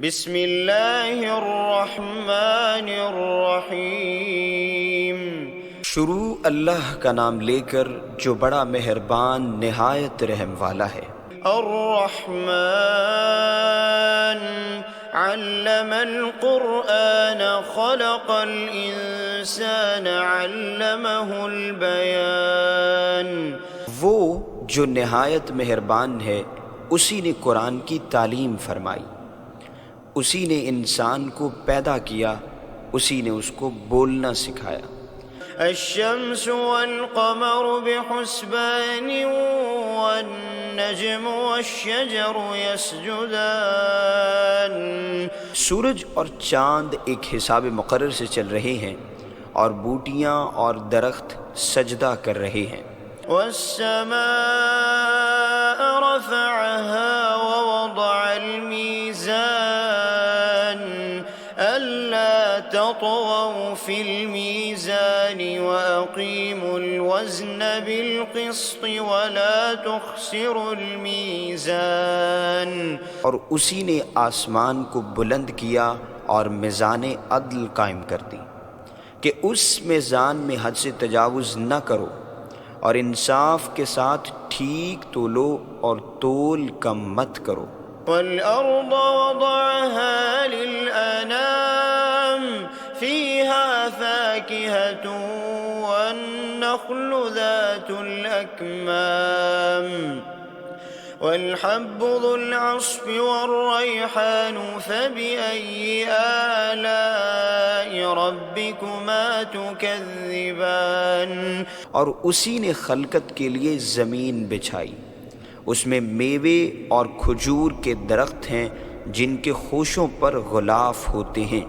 بسم اللہ الرحمن الرحیم۔ شروع اللہ کا نام لے کر جو بڑا مہربان نہایت رحم والا ہے۔ الرحمن علم القرآن خلق الانسان علمہ البیان۔ وہ جو نہایت مہربان ہے اسی نے قرآن کی تعلیم فرمائی، اسی نے انسان کو پیدا کیا، اسی نے اس کو بولنا سکھایا۔ الشمس والقمر بحسبان والنجم والشجر يسجدان۔ سورج اور چاند ایک حساب مقرر سے چل رہے ہیں اور بوٹیاں اور درخت سجدہ کر رہے ہیں۔ والسماء رفعها ووضع الميزان ألا تطغوا في الميزان وأقيموا الوزن بالقسط ولا تخسروا الميزان۔ اور اسی نے آسمان کو بلند کیا اور میزان عدل قائم کر دی کہ اس میزان میں حد سے تجاوز نہ کرو، اور انصاف کے ساتھ ٹھیک تولو اور تول کم مت کرو۔ والأرض وضعها للأنام فيها فاكهة والنخل ذات الأكمام والحب ذو العصف والريحان فبأي آلاء ربكما تكذبان۔ اور اسی نے خلقت کے لیے زمین بچھائی، اس میں میوے اور کھجور کے درخت ہیں جن کے خوشوں پر غلاف ہوتے ہیں،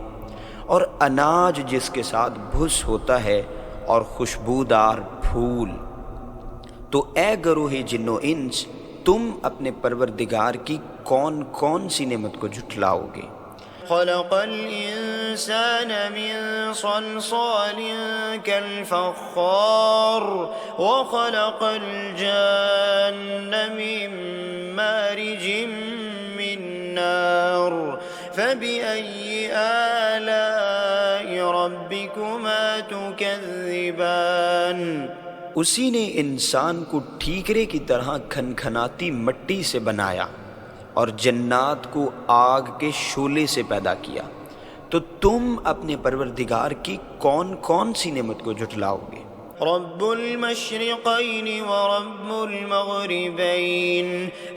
اور اناج جس کے ساتھ بھس ہوتا ہے اور خوشبودار پھول۔ تو اے گروہ جن و انس، تم اپنے پروردگار کی کون کون سی نعمت کو جھٹلاؤ گے؟ خلق الإنسان من صلصال كالفخار وخلق الجان من مارج من نار فبأي آلاء ربكما تكذبان۔ اسی نے انسان کو ٹھیکرے کی طرح کھنکھناتی مٹی سے بنایا اور جنات کو آگ کے شعلے سے پیدا کیا، تو تم اپنے پروردگار کی کون کون سی نعمت کو جھٹلاؤ گے؟ رب المشرقین ورب المغربین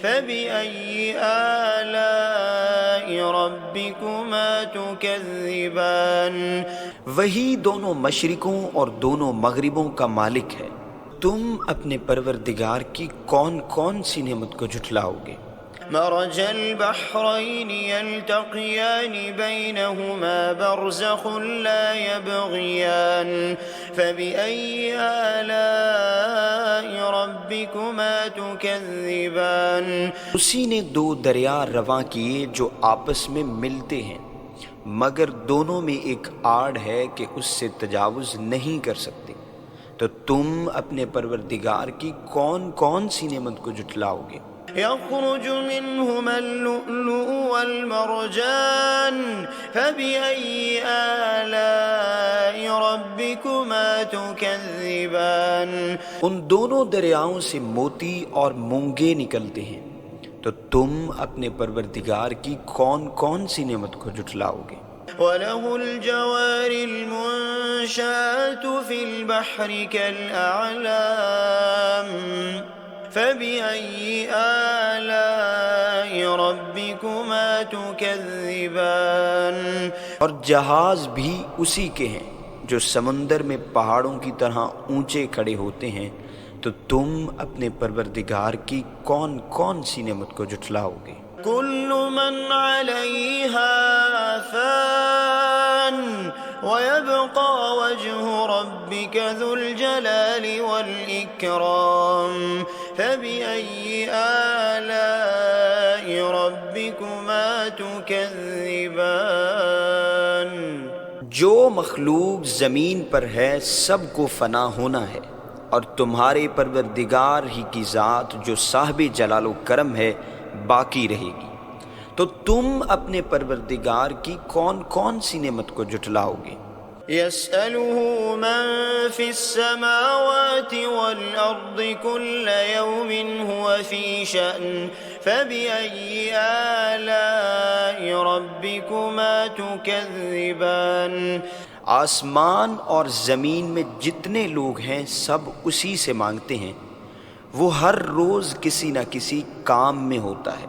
فبأي آلاء ربكما تكذبان۔ وہی دونوں مشرقوں اور دونوں مغربوں کا مالک ہے، تم اپنے پروردگار کی کون کون سی نعمت کو جھٹلاؤ گے؟ مرج البحرین یلتقیان بینہما برزخ لا یبغیان فبأي آلاء ربکما تکذبان۔ اسی نے دو دریا رواں کیے جو آپس میں ملتے ہیں، مگر دونوں میں ایک آڑ ہے کہ اس سے تجاوز نہیں کر سکتے، تو تم اپنے پروردگار کی کون کون سی نعمت کو جھٹلاؤ گے؟ یخرج منہما اللؤلؤ والمرجان فبأي آلاء ربکما تکذبان۔ ان دونوں دریاؤں سے موتی اور مونگے نکلتے ہیں، تو تم اپنے پروردگار کی کون کون سی نعمت کو جھٹلاؤ گے؟ وَلَهُ الْجَوَارِ الْمُنشَآتُ فِي الْبَحْرِ كَالْأَعْلَامِ فَبِأَيِّ آلَاءِ رَبِّكُمَا تُكَذِّبَانِ۔ اور جہاز بھی اسی کے ہیں جو سمندر میں پہاڑوں کی طرح اونچے کھڑے ہوتے ہیں، تو تم اپنے پروردگار کی کون کون سی نعمت کو جھٹلاؤ گے؟ كل من عليها فان ويبقى وجه ربك ذو الجلال والإكرام فبأي آلاء ربكما تكذبان۔ جو مخلوق زمین پر ہے سب کو فنا ہونا ہے، اور تمہارے پروردگار ہی کی ذات جو صاحب جلال و کرم ہے باقی رہے گی، تو تم اپنے پروردگار کی کون کون سی نعمت کو جھٹلاؤ گے؟ يسأله من في السماوات والأرض كل يوم هو في شأن فبأي آلاء ربكما تكذبان۔ آسمان اور زمین میں جتنے لوگ ہیں سب اسی سے مانگتے ہیں، وہ ہر روز کسی نہ کسی کام میں ہوتا ہے،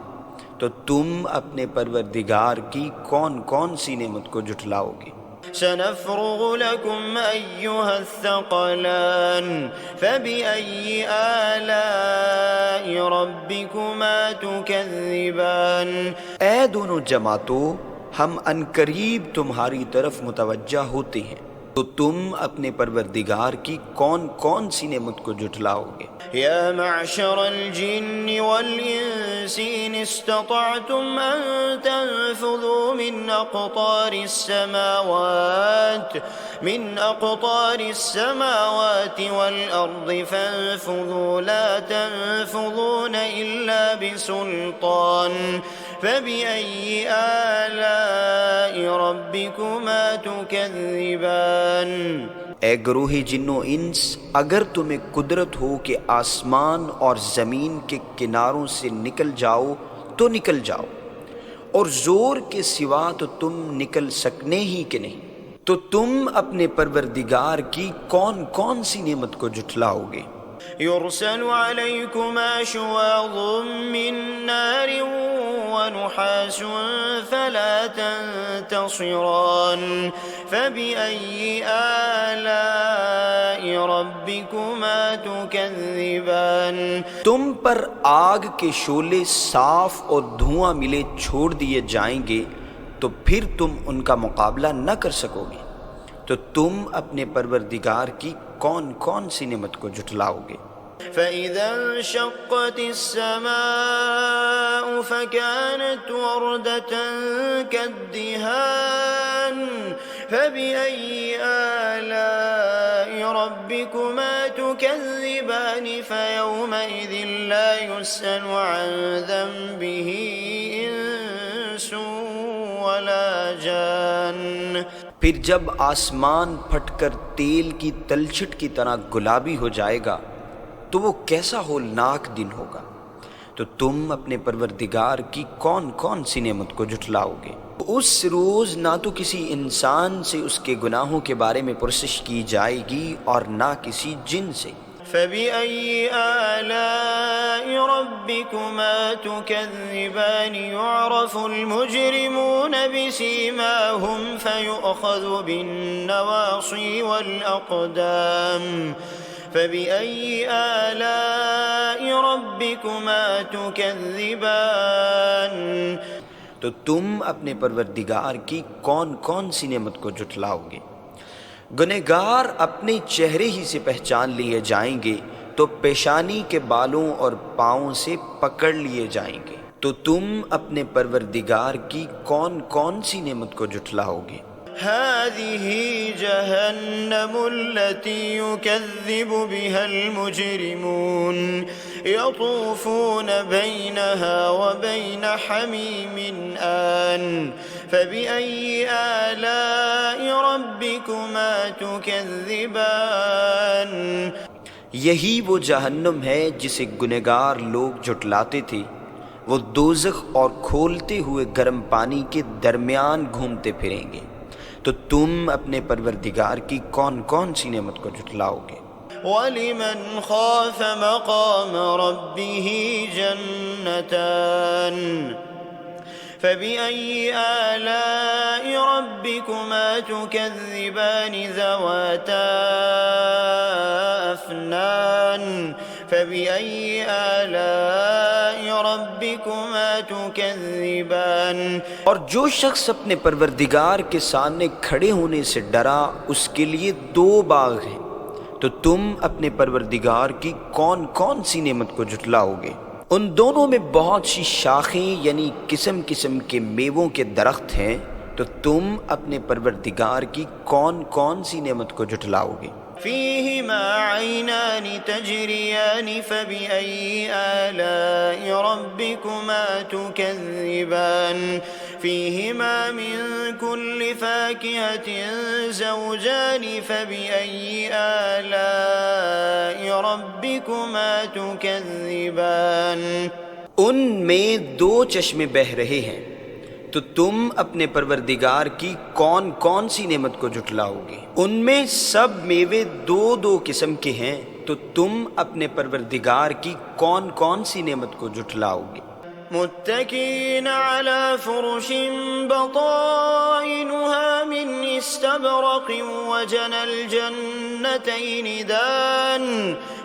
تو تم اپنے پروردگار کی کون کون سی نعمت کو جھٹلاؤ گے؟ سنفرغ لكم أيها الثقلان فبأي آلاء ربكما تكذبان۔ اے دونوں جماعتوں، ہم عنقریب تمہاری طرف متوجہ ہوتے ہیں، تو تم اپنے پروردگار کی کون کون سی نعمت کو جھٹلاؤ گے؟ يا معشر الجن والإنس إن استطعتم أن تنفذوا من أقطار السماوات والأرض فانفذوا لا تنفذون إلا بسلطان فبأي آلاء ربكما تكذبان۔ اے گروہ جن و انس، اگر تمہیں قدرت ہو کہ آسمان اور زمین کے کناروں سے نکل جاؤ تو نکل جاؤ، اور زور کے سوا تو تم نکل سکنے ہی کہ نہیں، تو تم اپنے پروردگار کی کون کون سی نعمت کو جھٹلاؤ گے؟ يرسل عليكما شواظ من نار ونحاس فلا تنتصران فبأي آلاء ربكما تكذبان۔ تم پر آگ کے شعلے صاف اور دھواں ملے چھوڑ دیے جائیں گے تو پھر تم ان کا مقابلہ نہ کر سکو گے، تو تم اپنے پروردگار کی کون کون سی نعمت کو جھٹلاؤ گے؟ فإذا انشقت السماء فكانت وردة كالدهان فبأي آلاء ربكما تكذبان فيومئذ لا يسأل عن ذنبه إنس ولا جان۔ پھر جب آسمان پھٹ کر تیل کی تلچھٹ کی طرح گلابی ہو جائے گا تو وہ کیسا ہولناک دن ہوگا، تو تم اپنے پروردگار کی کون کون سی نعمت کو جھٹلاؤ گے؟ اس روز نہ تو کسی انسان سے اس کے گناہوں کے بارے میں پرسش کی جائے گی اور نہ کسی جن سے۔ فبأي آلاء ربكما تكذبان يعرف المجرمون بسيماهم فيؤخذ بالنواصي والأقدام فبأي آلاء ربكما تكذبان۔ تو تم اپنے پروردگار کی کون کون سی نعمت کو جھٹلاؤ گے؟ گنہگار اپنے چہرے ہی سے پہچان لیے جائیں گے تو پیشانی کے بالوں اور پاؤں سے پکڑ لیے جائیں گے، تو تم اپنے پروردگار کی کون کون سی نعمت کو جھٹلاؤ گے؟ هذه جهنم التي يكذب بها المجرمون يطوفون بينها وبين حميم آن فبأي آلاء ربكما تكذبان۔ یہی وہ جہنم ہے جسے گنہگار لوگ جھٹلاتے تھے، وہ دوزخ اور کھولتے ہوئے گرم پانی کے درمیان گھومتے پھریں گے، تو تم اپنے پروردگار کی کون کون سی نعمت کو جھٹلاؤ گے؟ وَلِمَنْ خَافَ مَقَامَ رَبِّهِ جَنَّتَانِ فَبِأَيِّ آلَاءِ رَبِّكُمَا تُكَذِّبَانِ ذَوَاتَا أَفْنَانٍ فَبِأَيِّ آلَاءِ رَبِّكُمَا تُكَذِّبَانِ۔ اور جو شخص اپنے پروردگار کے سامنے کھڑے ہونے سے ڈرا، اس کے لیے دو باغ ہیں، تو تم اپنے پروردگار کی کون کون سی نعمت کو جھٹلاؤ گے؟ ان دونوں میں بہت سی شاخیں یعنی قسم قسم کے میووں کے درخت ہیں، تو تم اپنے پروردگار کی کون کون سی نعمت کو جھٹلاؤ گے؟ فيهما عينان تجريان فبأي آلاء ربكما تكذبان فيهما من كل فاكهة زوجان فبأي آلاء ربكما تكذبان ان میں دو چشمے بہہ رہے ہیں، تو تم اپنے پروردگار کی کون کون سی نعمت کو جھٹلاؤ گے؟ ان میں سب میوے دو دو قسم کے ہیں، تو تم اپنے پروردگار کی کون کون سی نعمت کو جھٹلاؤ گے؟ متكئين على فرش بطائنها من استبرق وجنى الجنتين دان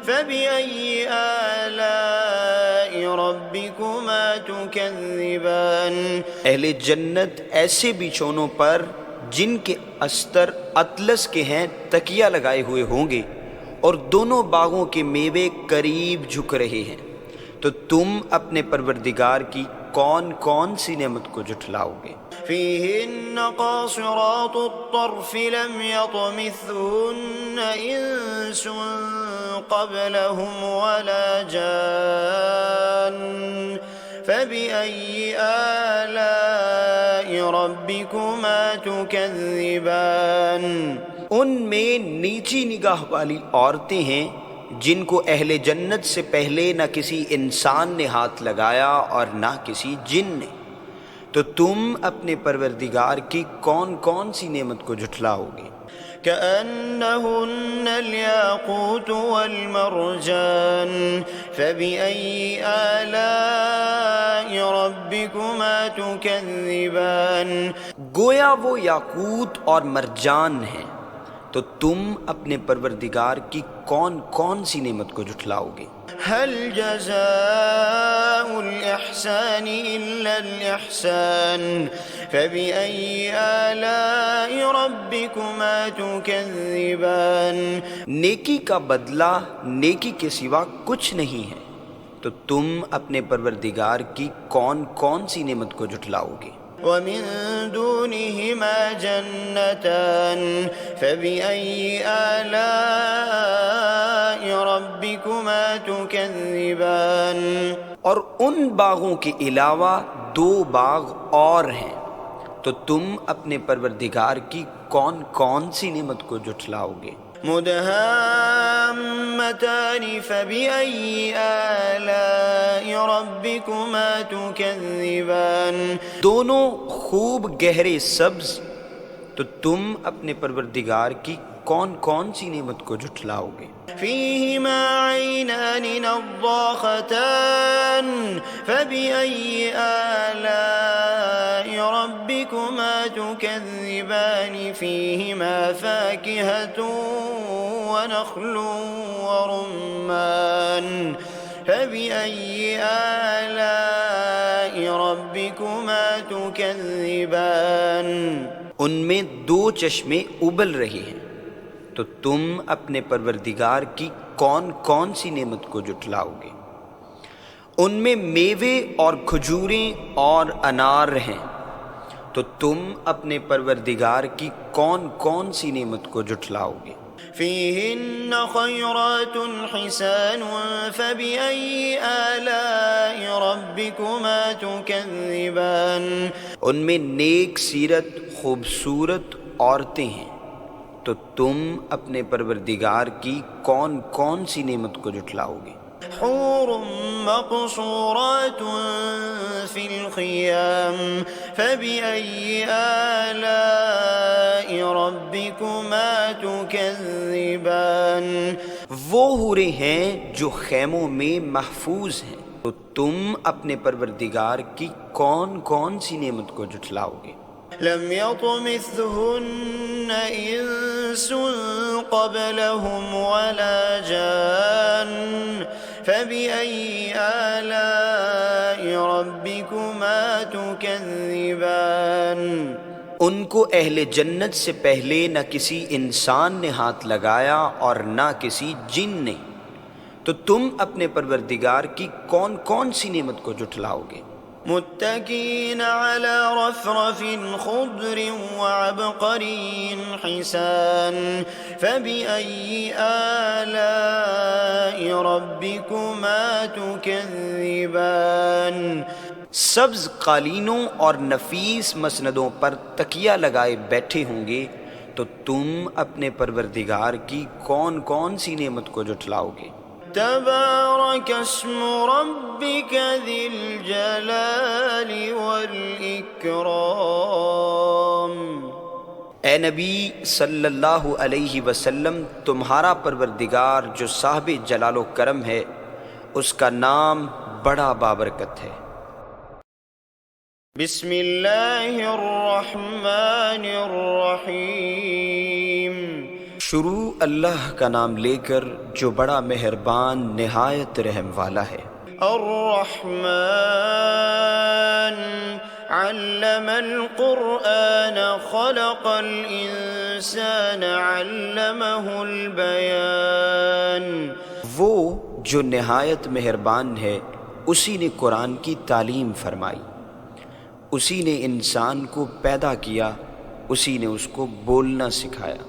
فبأي آلاء ربكما تكذبان اہل جنت ایسے بچھونوں پر جن کے استر اطلس کے ہیں تکیہ لگائے ہوئے ہوں گے، اور دونوں باغوں کے میوے قریب جھک رہے ہیں، تو تم اپنے پروردگار کی کون کون سی نعمت کو جھٹلاؤ گے؟ فيهن قاصرات الطرف لم يطمثهن إنس قبلهم ولا جان فبأي آلاء ربكما تكذبان ان میں نیچی نگاہ والی عورتیں ہیں جن کو اہل جنت سے پہلے نہ کسی انسان نے ہاتھ لگایا اور نہ کسی جن نے، تو تم اپنے پروردگار کی کون کون سی نعمت کو جھٹلاؤ گے؟ كأنهن الياقوت والمرجان فبأي آلاء ربكما تكذبان گویا وہ یاقوت اور مرجان ہیں، تو تم اپنے پروردگار کی کون کون سی نعمت کو جھٹلاؤ گے؟ هل جزاء الإحسان إلا الإحسان فبأي آلاء ربكما تكذبان نیکی کا بدلہ نیکی کے سوا کچھ نہیں ہے، تو تم اپنے پروردگار کی کون کون سی نعمت کو جھٹلاؤ گے؟ ومن دونهما جنتان فبأي آلاء ربكما تكذبان اور ان باغوں کے علاوہ دو باغ اور ہیں، تو تم اپنے پروردگار کی کون کون سی نعمت کو جھٹلاؤ گے؟ مدهامتان فبأي آلاء ربكما تكذبان دونوں خوب گہرے سبز، تو تم اپنے پروردگار کی کون کون سی نعمت کو جھٹلاؤ گے؟ فيهما عينان نضاختان فبأي آلاء ربكما تكذبان فيهما فاكهة ونخل ورمان فبأي آلاء ربكما تكذبان ان میں دو چشمے ابل رہے ہیں، تو تم اپنے پروردگار کی کون کون سی نعمت کو جھٹلاؤ گے؟ ان میں میوے اور کھجوریں اور انار ہیں، تو تم اپنے پروردگار کی کون کون سی نعمت کو جھٹلاؤ گے؟ فيهن خيرات حسان فبأي آلاء ربكما تكذبان ان میں نیک سیرت خوبصورت عورتیں ہیں، تو تم اپنے پروردگار کی کون کون سی نعمت کو جھٹلاؤ گے؟ حور مقصورات في الخيام فبأي آلاء ربكما تكذبان وہ حوریں ہیں جو خیموں میں محفوظ ہیں، تو تم اپنے پروردگار کی کون کون سی نعمت کو جھٹلاؤ گے؟ لم يطمثهن إنس قبلهم ولا جان فبأي آلاء ربكما تكذبان ان کو اہل جنت سے پہلے نہ کسی انسان نے ہاتھ لگایا اور نہ کسی جن نے، تو تم اپنے پروردگار کی کون کون سی نعمت کو جھٹلاؤ گے؟ متكئين على رفرف خضر وعبقري حسان فبأي آلاء ربكما تكذبان۔ سبز قالینوں اور نفیس مسندوں پر تکیہ لگائے بیٹھے ہوں گے تو تم اپنے پروردگار کی کون کون سی نعمت کو جھٹلاؤ گے؟ تبارک اسم ربک ذی الجلال والاکرام۔ اے نبی صلی اللہ علیہ وسلم، تمہارا پروردگار جو صاحب جلال و کرم ہے، اس کا نام بڑا بابرکت ہے۔ بسم اللہ الرحمن الرحیم۔ شروع اللہ کا نام لے کر جو بڑا مہربان نہایت رحم والا ہے۔ الرحمن علم القرآن خلق الانسان علمہ البیان۔ وہ جو نہایت مہربان ہے، اسی نے قرآن کی تعلیم فرمائی، اسی نے انسان کو پیدا کیا، اسی نے اس کو بولنا سکھایا۔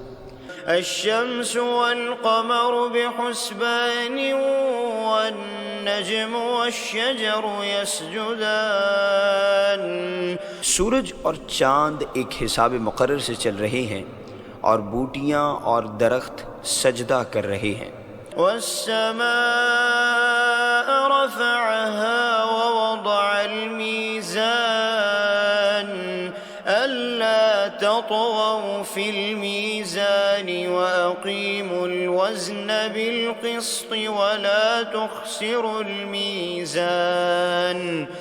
الشمس والقمر بحسبان والنجم والشجر يسجدان۔ سورج اور چاند ایک حساب مقرر سے چل رہے ہیں اور بوٹیاں اور درخت سجدہ کر رہے ہیں۔ والسماء رفعها ووضع الميزان ألا تطغوا في الميزان وأقيموا الوزن بالقسط ولا تخسروا الميزان۔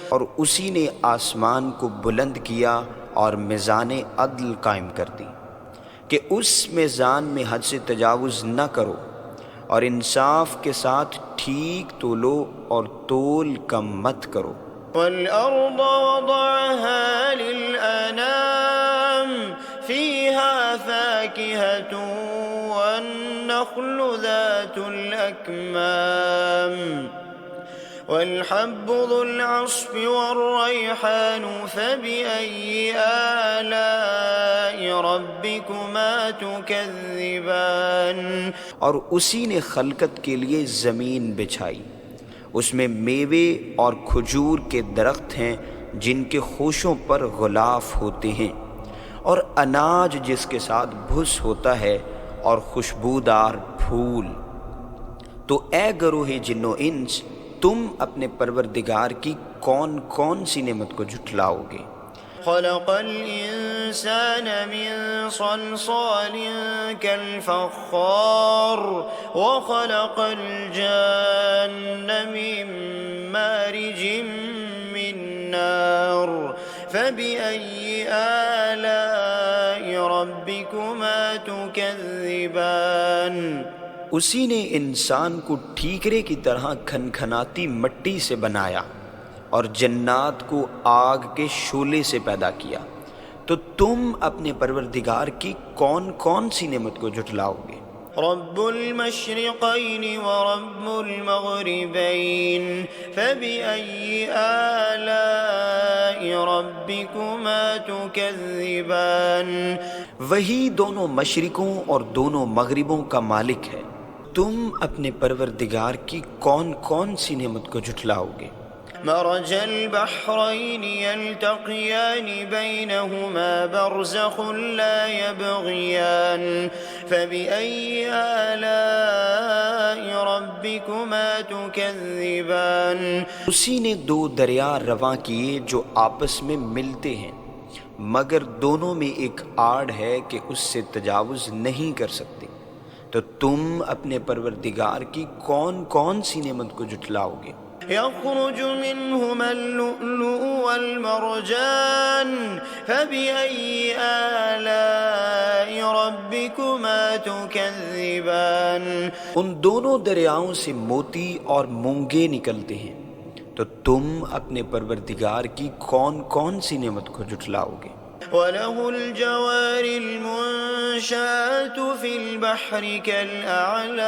اور اسی نے آسمان کو بلند کیا اور میزان عدل قائم کر دی کہ اس میزان میں حد سے تجاوز نہ کرو، اور انصاف کے ساتھ ٹھیک تولو اور تول کم مت کرو۔ والأرض وضعها للأنام فيها فاكهة والنخل ذات الأكمام والحب ذو العصف والريحان فبأي آلاء ربكما تكذبان۔ اور اسی نے خلقت کے لیے زمین بچھائی، اس میں میوے اور کھجور کے درخت ہیں جن کے خوشوں پر غلاف ہوتے ہیں، اور اناج جس کے ساتھ بھس ہوتا ہے اور خوشبودار پھول۔ تو اے گروہ جن و انس، تم اپنے پروردگار کی کون کون سی نعمت کو جھٹلاؤ گے؟ خلق الانسان من صلصال كالفخار وخلق الجان من مارج من نار فبأي آلاء ربكما تكذبان۔ اسی نے انسان کو ٹھیکرے کی طرح کھنکھناتی مٹی سے بنایا اور جنات کو آگ کے شعلے سے پیدا کیا، تو تم اپنے پروردگار کی کون کون سی نعمت کو جھٹلاؤ گے؟ رب المشرقین ورب المغربین فبأي آلاء ربكما تكذبان۔ وہی دونوں مشرقوں اور دونوں مغربوں کا مالک ہے، تم اپنے پروردگار کی کون کون سی نعمت کو جھٹلاؤ گے؟ مرج البحرين يلتقيان بينهما برزخ لا يبغيان فبأي آلاء ربكما تكذبان۔ اسی نے دو دریا رواں کیے جو آپس میں ملتے ہیں، مگر دونوں میں ایک آڑ ہے کہ اس سے تجاوز نہیں کر سکتے، تو تم اپنے پروردگار کی کون کون سی نعمت کو جھٹلاؤ گے؟ يخرج منهما اللؤلؤ والمرجان فبأي آلاء ربكما تكذبان۔ ان دونوں دریاؤں سے موتی اور مونگے نکلتے ہیں، تو تم اپنے پروردگار کی کون کون سی نعمت کو جھٹلاؤ گے؟ وَلَهُ الْجَوَارِ الْمُنشَآتُ فِي الْبَحْرِ كَالْأَعْلَامِ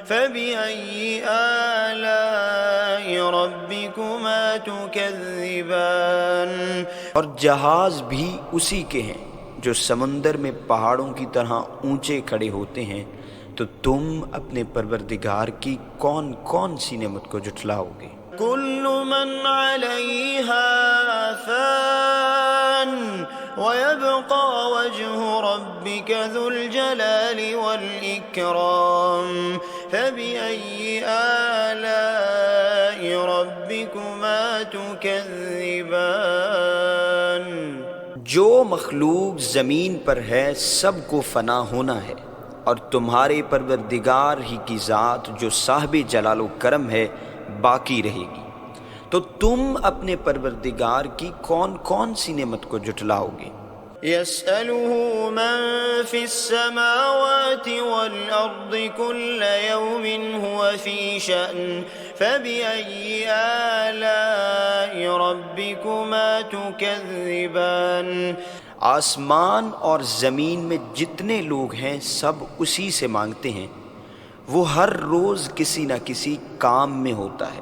فبأي آلاء ربكما تكذبان۔ اور جہاز بھی اسی کے ہیں جو سمندر میں پہاڑوں کی طرح اونچے کھڑے ہوتے ہیں، تو تم اپنے پروردگار کی کون کون سی نعمت کو جھٹلاؤ گے؟ كل من عليها فان ويبقى وجه ربك ذو الجلال والإكرام فبأي آلاء ربكما تكذبان۔ جو مخلوق زمین پر ہے سب کو فنا ہونا ہے، اور تمہارے پروردگار ہی کی ذات جو صاحب جلال و کرم ہے باقی رہے گی، تو تم اپنے پروردگار کی کون کون سی نعمت کو جھٹلاؤ گے؟ يسأله من في السماوات والأرض كل يوم هو في شأن فبأي آلاء ربكما تكذبان۔ آسمان اور زمین میں جتنے لوگ ہیں سب اسی سے مانگتے ہیں، وہ ہر روز کسی نہ کسی کام میں ہوتا ہے،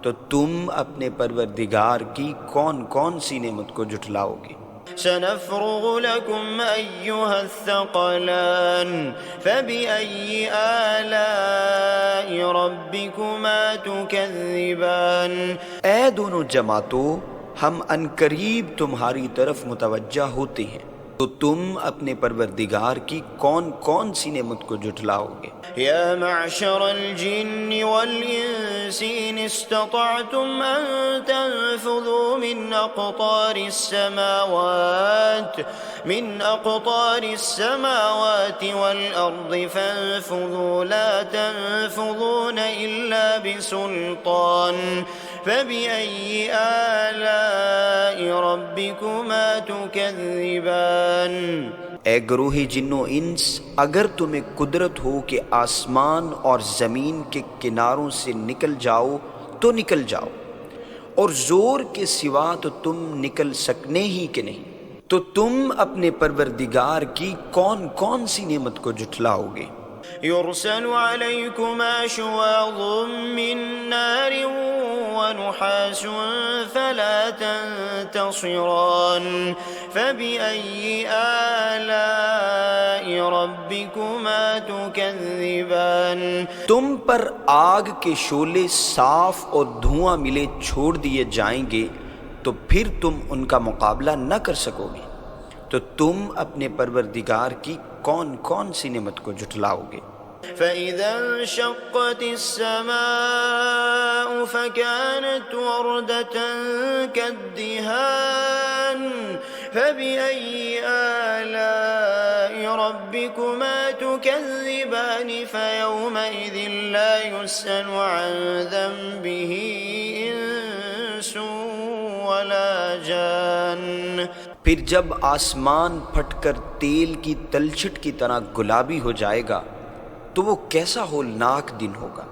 تو تم اپنے پروردگار کی کون کون سی نعمت کو جھٹلاؤ گے؟ سنفرغ لكم أيها الثقلان فبأي آلاء ربكما تكذبان۔ اے دونوں جماعتوں، ہم عنقریب تمہاری طرف متوجہ ہوتے ہیں، تو تم اپنے پروردگار کی کون کون سی نعمت کو جھٹلاؤ گے؟ يا معشر الجن والإنس إن استطعتم أن تنفذوا من أقطار السماوات والأرض فانفذوا لا تنفذون إلا بسلطان فبأي آلاء ربكما تكذبان۔ اے گروہ جن و انس، اگر تمہیں قدرت ہو کہ آسمان اور زمین کے کناروں سے نکل جاؤ تو نکل جاؤ، اور زور کے سوا تو تم نکل سکنے ہی کہ نہیں، تو تم اپنے پروردگار کی کون کون سی نعمت کو جھٹلاؤ گے؟ يرسل عليكما شواظ من نار ونحاس فلا تنتصران فبأي آلاء ربكما تكذبان۔ تم پر آگ کے شعلے صاف اور دھواں ملے چھوڑ دیے جائیں گے، تو پھر تم ان کا مقابلہ نہ کر سکو گے، تو تم اپنے پروردگار کی کون کون سی نعمت کو جھٹلاؤ گے؟ فإذا انشقت السماء فكانت وردة كالدهان فبأي آلاء ربكما تكذبان فيومئذ لا يسأل عن ذنبه إنس ولا جان۔ پھر جب آسمان پھٹ کر تیل کی تلچھٹ کی طرح گلابی ہو جائے گا تو وہ کیسا ہولناک دن ہوگا،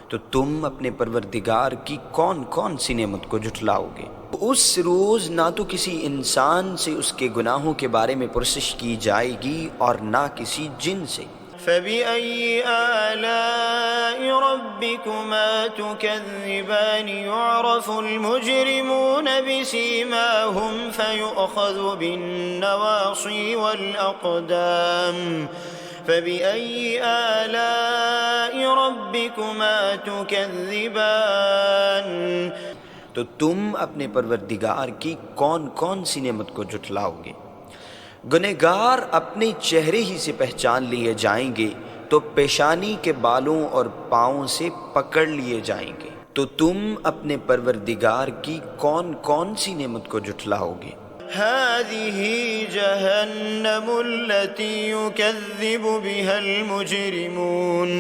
تو تم اپنے پروردگار کی کون کون سی نعمت کو جھٹلاؤ گے؟ اس روز نہ تو کسی انسان سے اس کے گناہوں کے بارے میں پرسش کی جائے گی اور نہ کسی جن سے۔ فبأي آلاء ربكما تكذبان يعرف المجرمون بسيماهم فيؤخذ بالنواصي والأقدام فبأي آلاء ربكما تكذبان۔ تو تم اپنے پروردگار کی کون کون سی نعمت کو جھٹلاؤ گے؟ گنہگار اپنے چہرے ہی سے پہچان لیے جائیں گے، تو پیشانی کے بالوں اور پاؤں سے پکڑ لیے جائیں گے، تو تم اپنے پروردگار کی کون کون سی نعمت کو جھٹلاؤ گے؟ هذه جهنم التي يكذب بها المجرمون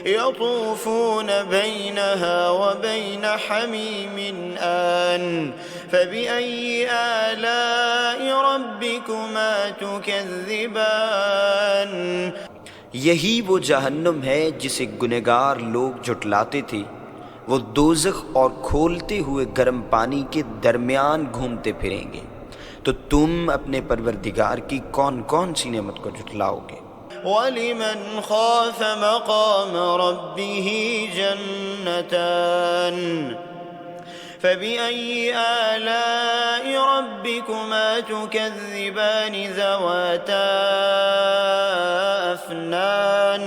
يطوفون بينها وبين حميم آن فبأي آلاء ربكما تكذبان۔ یہی وہ جہنم ہے جسے گنہگار لوگ جھٹلاتے تھے، وہ دوزخ اور کھولتے ہوئے گرم پانی کے درمیان گھومتے پھریں گے، تو تم اپنے پروردگار کی کون کون سی نعمت کو جھٹلاؤ گے؟ وَلِمَنْ خَافَ مَقَامَ رَبِّهِ جَنَّتَانِ فَبِأَيِّ آلَاءِ رَبِّكُمَا تُكَذِّبَانِ ذَوَاتَا أَفْنَانٍ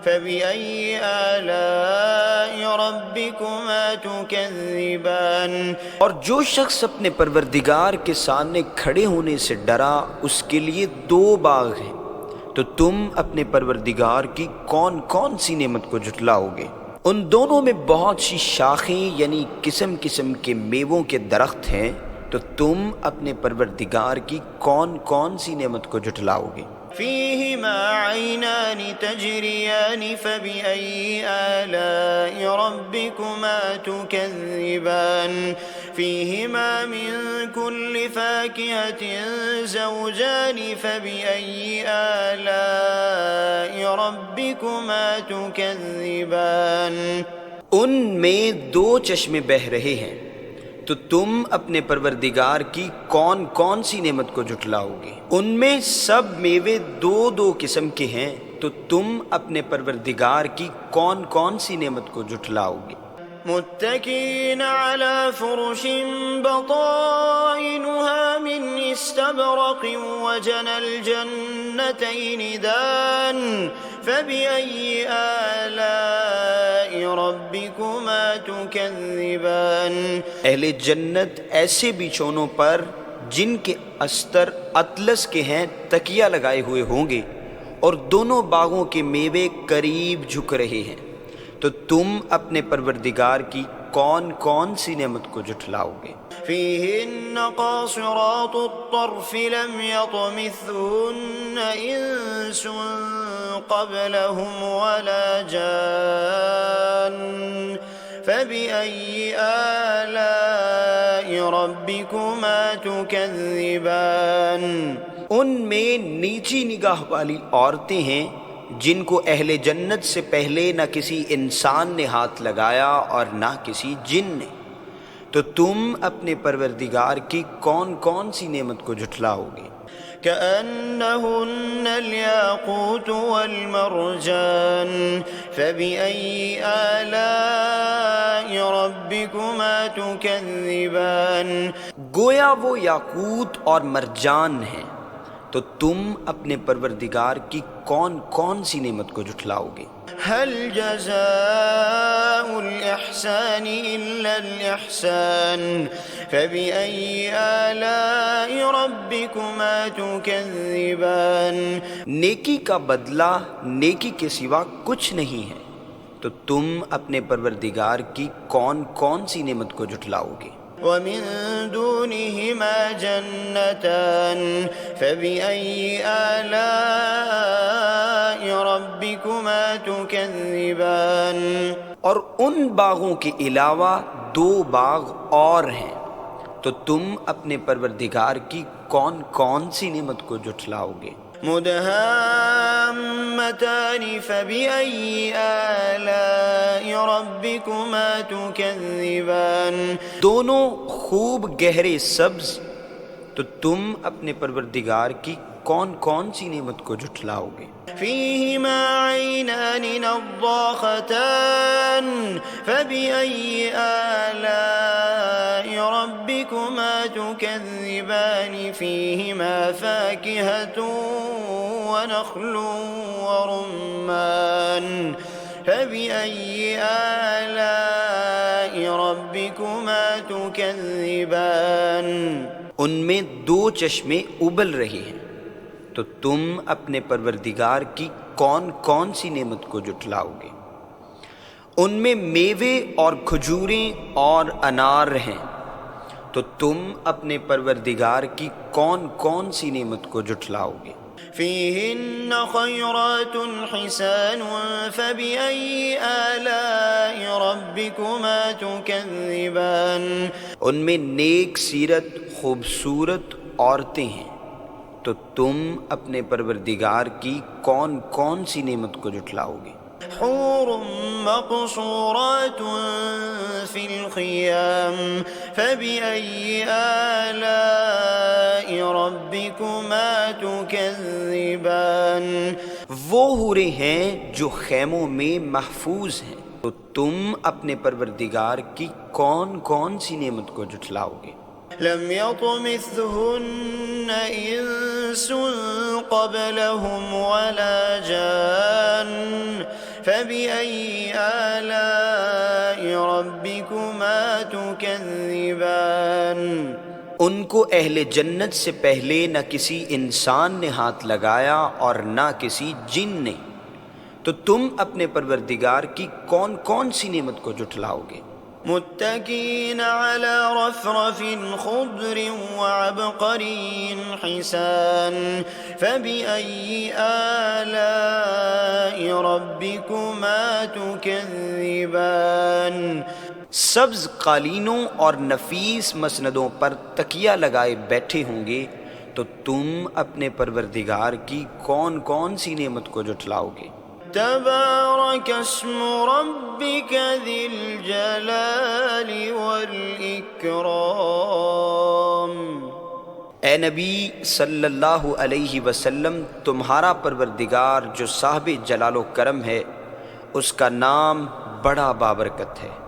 فَبِأَيِّ آلَاءِ رَبِّكُمَا تُكَذِّبَانِ اور جو شخص اپنے پروردگار کے سامنے کھڑے ہونے سے ڈرا اس کے لیے 2 باغ ہیں، تو تم اپنے پروردگار کی کون کون سی نعمت کو جھٹلاؤ گے؟ ان دونوں میں بہت سی شاخیں یعنی قسم قسم کے میووں کے درخت ہیں، تو تم اپنے پروردگار کی کون کون سی نعمت کو جھٹلاؤ گے؟ فِيهِمَا عَيْنَانِ تَجْرِيَانِ فَبِأَيِّ آلَاءِ رَبِّكُمَا تُكَذِّبَانِ فِيهِمَا مِن كُلِّ فَاكِهَةٍ زَوْجَانِ فَبِأَيِّ آلَاءِ رَبِّكُمَا تُكَذِّبَانِ ان میں 2 چشمے بہہ رہے ہیں، تو تم اپنے پروردگار کی کون کون سی نعمت کو جھٹلاؤ گے؟ ان میں سب میوے 2 قسم کے ہیں، تو تم اپنے پروردگار کی کون کون سی نعمت کو جھٹلاؤ گے؟ متكئين على فرش بطائنها من استبرق وجنى الجنتين دان فبأي آلاء ربكما تكذبان اہل جنت ایسے بچھونوں پر جن کے استر اطلس کے ہیں تکیہ لگائے ہوئے ہوں گے، اور دونوں باغوں کے میوے قریب جھک رہے ہیں، تو تم اپنے پروردگار کی کون کون سی نعمت کو جھٹلاؤ گے؟ فيهن قاصرات الطرف لم يطمثهن إنس قبلهم ولا جان فبأي آلاء ربكما تكذبان ان میں نیچی نگاہ والی عورتیں ہیں جن کو اہل جنت سے پہلے نہ کسی انسان نے ہاتھ لگایا اور نہ کسی جن نے، تو تم اپنے پروردگار کی کون کون سی نعمت کو جھٹلاؤ گے؟ كأنهن الياقوت والمرجان فبأي آلاء ربكما تكذبان گویا وہ یاقوت اور مرجان ہیں، تو تم اپنے پروردگار کی کون کون سی نعمت کو جھٹلاؤ گے؟ هل جزاء الإحسان إلا الإحسان فبأي آلاء ربكما تكذبان نیکی کا بدلہ نیکی کے سوا کچھ نہیں ہے، تو تم اپنے پروردگار کی کون کون سی نعمت کو جھٹلاؤ گے؟ ومن دونهما جنتان فبأي آلاء ربكما تكذبان اور ان باغوں کے علاوہ 2 باغ اور ہیں، تو تم اپنے پروردگار کی کون کون سی نعمت کو جھٹلاؤ گے؟ مدهامتان فبأي آلاء ربكما تكذبان دونوں خوب گہرے سبز، تو تم اپنے پروردگار کی کون کون سی نعمت کو جھٹلاؤ گے؟ فيهما عينان نضاختان فبأي آلاء ربكما تكذبان فيهما فاكهة ونخل ورمان فبأي آلاء ربكما تكذبان ان میں 2 چشمے ابل رہے ہیں، تو تم اپنے پروردگار کی کون کون سی نعمت کو جھٹلاؤ گے؟ ان میں میوے اور کھجوریں اور انار ہیں، تو تم اپنے پروردگار کی کون کون سی نعمت کو جھٹلاؤ گے؟ فيهن خيرات حسان فبأي آلاء ربكما تكذبان ان میں نیک سیرت خوبصورت عورتیں ہیں، تو تم اپنے پروردگار کی کون کون سی نعمت کو جھٹلاؤ گے؟ حور مقصورات في الخيام فبأي آلاء ربكما تكذبان وہ حوریں ہیں جو خیموں میں محفوظ ہیں، تو تم اپنے پروردگار کی کون کون سی نعمت کو جھٹلاؤ گے؟ لم يطمثهن انس قبلهم ولا جان فبأي آلاء ربكما تكذبان۔ ان کو اہل جنت سے پہلے نہ کسی انسان نے ہاتھ لگایا اور نہ کسی جن نے، تو تم اپنے پروردگار کی کون کون سی نعمت کو جھٹلاؤ گے؟ متكئين على رفرف خضر وعبقري حسان فبأي آلاء ربكما تكذبان۔ سبز قالینوں اور نفیس مسندوں پر تکیہ لگائے بیٹھے ہوں گے، تو تم اپنے پروردگار کی کون کون سی نعمت کو جھٹلاؤ گے؟ تبارك اسم ربك ذي الجلال والإكرام۔ اے نبی صلی اللہ علیہ وسلم، تمہارا پروردگار جو صاحب جلال و کرم ہے، اس کا نام بڑا بابرکت ہے۔